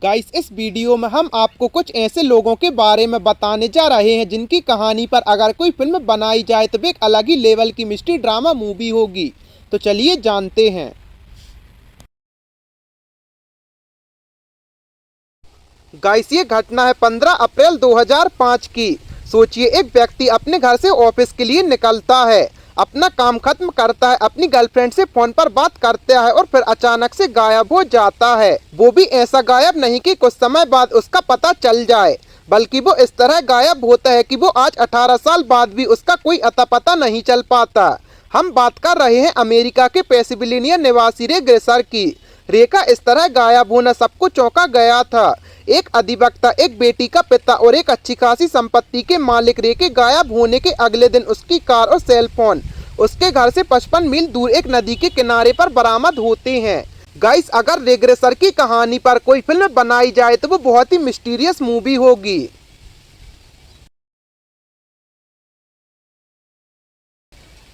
Guys, इस video में हम आपको कुछ ऐसे लोगों के बारे में बताने जा रहे हैं जिनकी कहानी पर अगर कोई फिल्म बनाई जाए तो एक अलग ही लेवल की मिस्ट्री ड्रामा मूवी होगी। तो चलिए जानते हैं। गाइस, ये घटना है 15 अप्रैल 2005 की। सोचिए, एक व्यक्ति अपने घर से ऑफिस के लिए निकलता है, अपना काम खत्म करता है, अपनी गर्लफ्रेंड से फोन पर बात करता है और फिर अचानक से गायब हो जाता है। वो भी ऐसा गायब नहीं कि कुछ समय बाद उसका पता चल जाए, बल्कि वो इस तरह गायब होता है कि वो आज 18 साल बाद भी उसका कोई अता पता नहीं चल पाता। हम बात कर रहे हैं अमेरिका के पेंसिल्वेनिया निवासी रे ग्रेसर की। रे का इस तरह गायब होना सबको चौंका गया था। एक अधिवक्ता, एक बेटी का पिता और एक अच्छी खासी संपत्ति के मालिक रे के गायब होने के अगले दिन उसकी कार और सेल फोन उसके घर से 55 मील दूर एक नदी के किनारे पर बरामद होते हैं। गाइस, अगर रे ग्रेसर की कहानी पर कोई फिल्म बनाई जाए तो वो बहुत ही मिस्टीरियस मूवी होगी।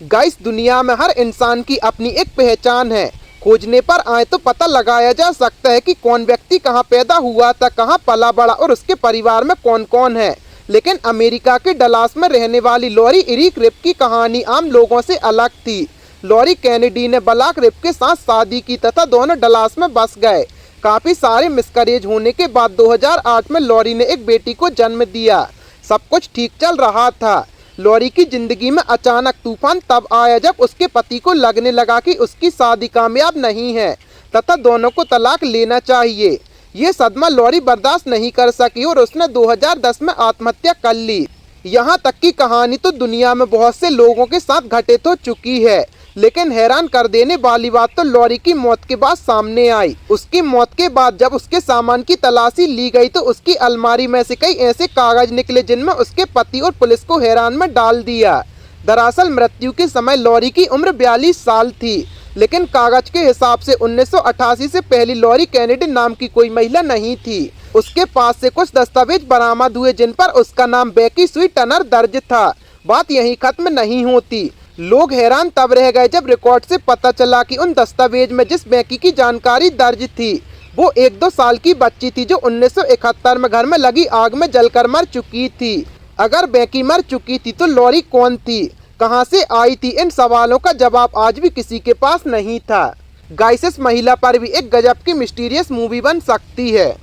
गाइस, दुनिया में हर इंसान की अपनी एक पहचान है। खोजने पर आए तो पता लगाया जा सकता है कि कौन व्यक्ति कहाँ पैदा हुआ था, कहाँ पला बड़ा और उसके परिवार में कौन कौन है। लेकिन अमेरिका के डलास में रहने वाली लॉरी इरिक रिप की कहानी आम लोगों से अलग थी। लॉरी कैनेडी ने बलाक रिप के साथ शादी की तथा दोनों डलास में बस गए। काफी सारे मिसकैरेज होने के बाद 2008 में लॉरी ने एक बेटी को जन्म दिया। सब कुछ ठीक चल रहा था। लॉरी की जिंदगी में अचानक तूफान तब आया जब उसके पति को लगने लगा कि उसकी शादी कामयाब नहीं है तथा दोनों को तलाक लेना चाहिए। ये सदमा लॉरी बर्दाश्त नहीं कर सकी और उसने 2010 में आत्महत्या कर ली। यहाँ तक की कहानी तो दुनिया में बहुत से लोगों के साथ घटित हो चुकी है, लेकिन हैरान कर देने वाली बात तो लॉरी की मौत के बाद सामने आई। उसकी मौत के बाद जब उसके सामान की तलाशी ली गई तो उसकी अलमारी में से कई ऐसे कागज निकले जिनमें उसके पति और पुलिस को हैरान में डाल दिया। दरअसल मृत्यु के समय लॉरी की उम्र 42 साल थी, लेकिन कागज के हिसाब से 1988 से पहले लॉरी कैनेडी नाम की कोई महिला नहीं थी। उसके पास से कुछ दस्तावेज बरामद हुए जिन पर उसका नाम बेकी स्वी टनर दर्ज था। बात यहीं खत्म नहीं होती। लोग हैरान तब रह गए जब रिकॉर्ड से पता चला कि उन दस्तावेज में जिस बेकी की जानकारी दर्ज थी वो 1-2 साल की बच्ची थी जो 1971 में घर में लगी आग में जलकर मर चुकी थी। अगर बेकी मर चुकी थी तो लॉरी कौन थी, कहां से आई थी? इन सवालों का जवाब आज भी किसी के पास नहीं था। गाइस, इस महिला पर भी एक गजब की मिस्टीरियस मूवी बन सकती है।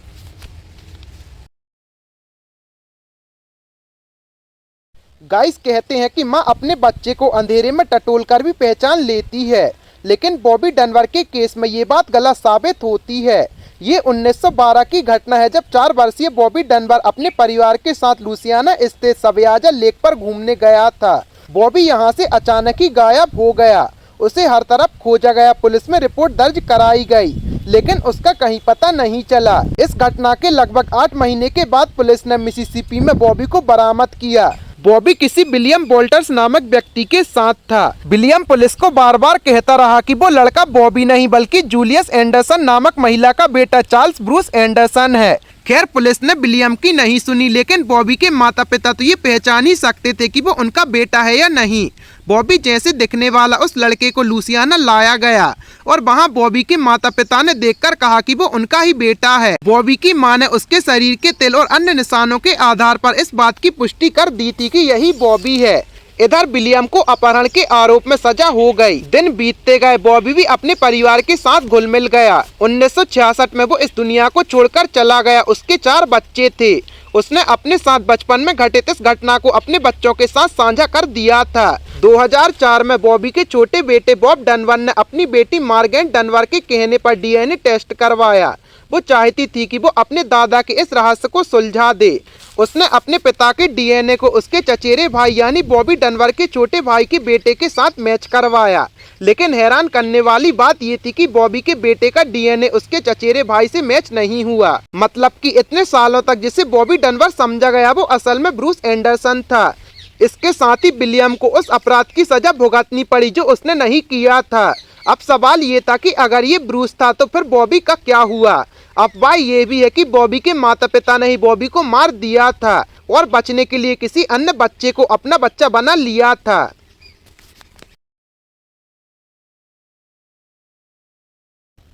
गाइस, कहते हैं कि माँ अपने बच्चे को अंधेरे में टटोल कर भी पहचान लेती है, लेकिन बॉबी डनवर के केस में ये बात गलत साबित होती है। ये 1912 की घटना है जब 4 वर्षीय बॉबी डनवर अपने परिवार के साथ लुसियाना स्थित सव्याजा लेक पर घूमने गया था। बॉबी यहाँ से अचानक ही गायब हो गया। उसे हर तरफ खोजा गया, पुलिस में रिपोर्ट दर्ज कराई गई, लेकिन उसका कहीं पता नहीं चला। इस घटना के लगभग 8 महीने के बाद पुलिस ने मिसिसिपी में बॉबी को बरामद किया। बॉबी किसी विलियम बोल्टर्स नामक व्यक्ति के साथ था। विलियम पुलिस को बार बार कहता रहा कि वो लड़का बॉबी नहीं बल्कि जूलियस एंडरसन नामक महिला का बेटा चार्ल्स ब्रूस एंडरसन है। खैर, पुलिस ने विलियम की नहीं सुनी, लेकिन बॉबी के माता पिता तो ये पहचान ही सकते थे कि वो उनका बेटा है या नहीं। बॉबी जैसे दिखने वाला उस लड़के को लुसियाना लाया गया और वहाँ बॉबी के माता पिता ने देखकर कहा कि वो उनका ही बेटा है। बॉबी की मां ने उसके शरीर के तिल और अन्य निशानों के आधार पर इस बात की पुष्टि कर दी थी कि यही बॉबी है। इधर विलियम को अपहरण के आरोप में सजा हो गई। दिन बीतते गए, बॉबी भी अपने परिवार के साथ घुल मिल गया। 1966 में वो इस दुनिया को छोड़कर चला गया। उसके 4 बच्चे थे। उसने अपने साथ बचपन में घटित इस घटना को अपने बच्चों के साथ साझा कर दिया था। 2004 में बॉबी के छोटे बेटे बॉब डनवर ने अपनी बेटी मार्गेट डनवर के कहने पर डीएनए टेस्ट करवाया। वो चाहती थी कि वो अपने दादा के इस रहस्य को सुलझा दे। उसने अपने पिता के डीएनए को उसके चचेरे भाई यानी बॉबी डनवर के छोटे भाई के बेटे के साथ मैच करवाया, लेकिन हैरान करने वाली बात ये थी कि बॉबी के बेटे का डीएनए उसके चचेरे भाई से मैच नहीं हुआ। मतलब कि इतने सालों तक जिसे बॉबी डनवर समझा गया वो असल में ब्रूस एंडरसन था। इसके साथ ही विलियम को उस अपराध की सजा भुगतनी पड़ी जो उसने नहीं किया था। अब सवाल ये था कि अगर ये ब्रूस था तो फिर बॉबी का क्या हुआ? अफवाह ये भी है कि बॉबी के माता पिता ने ही बॉबी को मार दिया था और बचने के लिए किसी अन्य बच्चे को अपना बच्चा बना लिया था।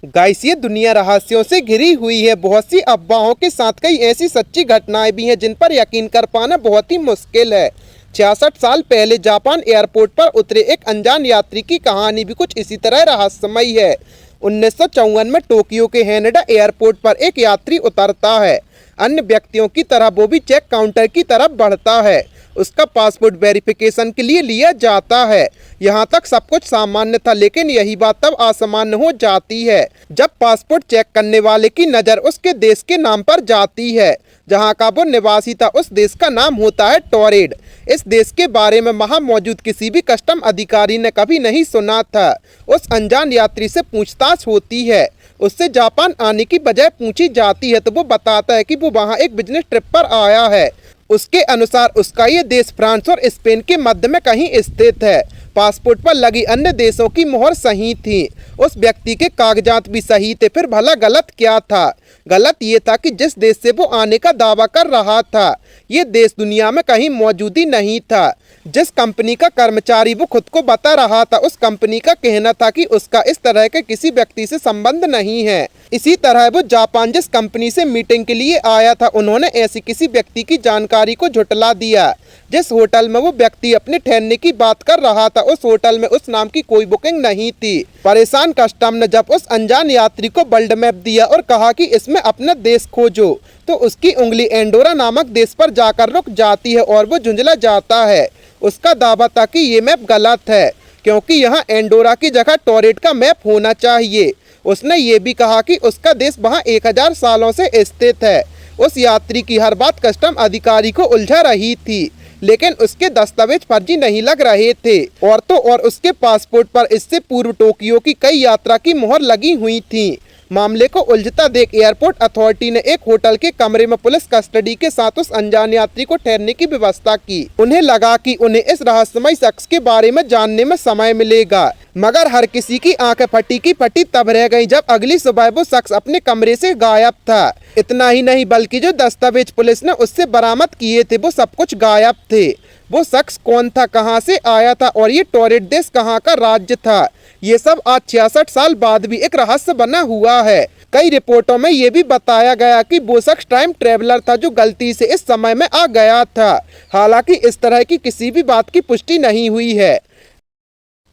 गाइस, ये दुनिया रहस्यों से घिरी हुई है। बहुत सी अफवाहों के साथ कई ऐसी सच्ची घटनाएं भी हैं जिन पर यकीन कर पाना बहुत ही मुश्किल है। 66 साल पहले जापान एयरपोर्ट पर उतरे एक अनजान यात्री की कहानी भी कुछ इसी तरह रहस्यमयी है। 1954 में टोक्यो के हैनेडा एयरपोर्ट पर एक यात्री उतरता है। अन्य व्यक्तियों की तरह वो भी चेक काउंटर की तरफ बढ़ता है। उसका पासपोर्ट वेरिफिकेशन के लिए लिया जाता है। यहाँ तक सब कुछ सामान्य था, लेकिन यही बात तब असामान्य हो जाती है जब पासपोर्ट चेक करने वाले की नज़र उसके देश के नाम पर जाती है। जहाँ का वो निवासी था, उस देश का नाम होता है टोरेड। इस देश के बारे में वहाँ मौजूद किसी भी कस्टम अधिकारी ने कभी नहीं सुना था। उस अनजान यात्री से पूछताछ होती है। उससे जापान आने की वजह पूछी जाती है तो वो बताता है कि वो वहाँ एक बिजनेस ट्रिप पर आया है। उसके अनुसार उसका ये देश फ्रांस और स्पेन के मध्य में कहीं स्थित है। पासपोर्ट पर लगी अन्य देशों की मोहर सही थी। उस व्यक्ति के कागजात भी सही थे। फिर भला गलत क्या था? गलत ये था कि जिस देश से वो आने का दावा कर रहा था, ये देश दुनिया में कहीं मौजूद ही नहीं था। जिस कंपनी का कर्मचारी वो खुद को बता रहा था, उस कंपनी का कहना था कि उसका इस तरह के किसी व्यक्ति से संबंध नहीं है। इसी तरह वो जापान जिस कंपनी से मीटिंग के लिए आया था, उन्होंने ऐसी किसी व्यक्ति की जानकारी को झुठला दिया। जिस होटल में वो व्यक्ति अपने ठहरने की बात कर रहा था, उस होटल में उस नाम की कोई बुकिंग नहीं थी। परेशान कस्टम ने जब उस अनजान यात्री को वर्ल्ड मैप दिया और कहा कि इसमें अपना देश खोजो, तो उसकी उंगली एंडोरा नामक देश पर जाकर रुक जाती है और वो झुंझला जाता है। उसका दावा था कि ये मैप गलत है, क्योंकि यहाँ एंडोरा की जगह टोरेड का मैप होना चाहिए। उसने ये भी कहा कि उसका देश वहाँ 1000 सालों से स्थित है। उस यात्री की हर बात कस्टम अधिकारी को उलझा रही थी, लेकिन उसके दस्तावेज फर्जी नहीं लग रहे थे। और तो और उसके पासपोर्ट पर इससे पूर्व टोक्यो की कई यात्रा की मोहर लगी हुई थी। मामले को उलझता देख एयरपोर्ट अथॉरिटी ने एक होटल के कमरे में पुलिस कस्टडी के साथ उस अनजान यात्री को ठहरने की व्यवस्था की। उन्हें लगा कि उन्हें इस रहस्यमय शख्स के बारे में जानने में समय मिलेगा, मगर हर किसी की आंखें फटी की फटी तब रह गई जब अगली सुबह वो शख्स अपने कमरे से गायब था। इतना ही नहीं, बल्कि जो दस्तावेज पुलिस ने उससे बरामद किए थे, वो सब कुछ गायब थे। वो शख्स कौन था, कहां से आया था और ये टोरेड देश कहां का राज्य था, ये सब आज 66 साल बाद भी एक रहस्य बना हुआ है। कई रिपोर्टों में ये भी बताया गया कि वो शख्स टाइम ट्रेवलर था जो गलती से इस समय में आ गया था। हालांकि इस तरह की किसी भी बात की पुष्टि नहीं हुई है।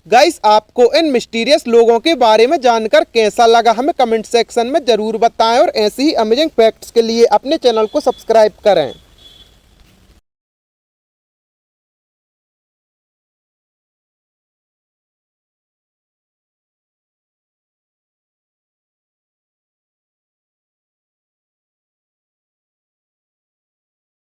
गाइस, आपको इन मिस्टीरियस लोगों के बारे में जानकर कैसा लगा, हमें कमेंट सेक्शन में जरूर बताएं और ऐसे ही अमेजिंग फैक्ट्स के लिए अपने चैनल को सब्सक्राइब करें।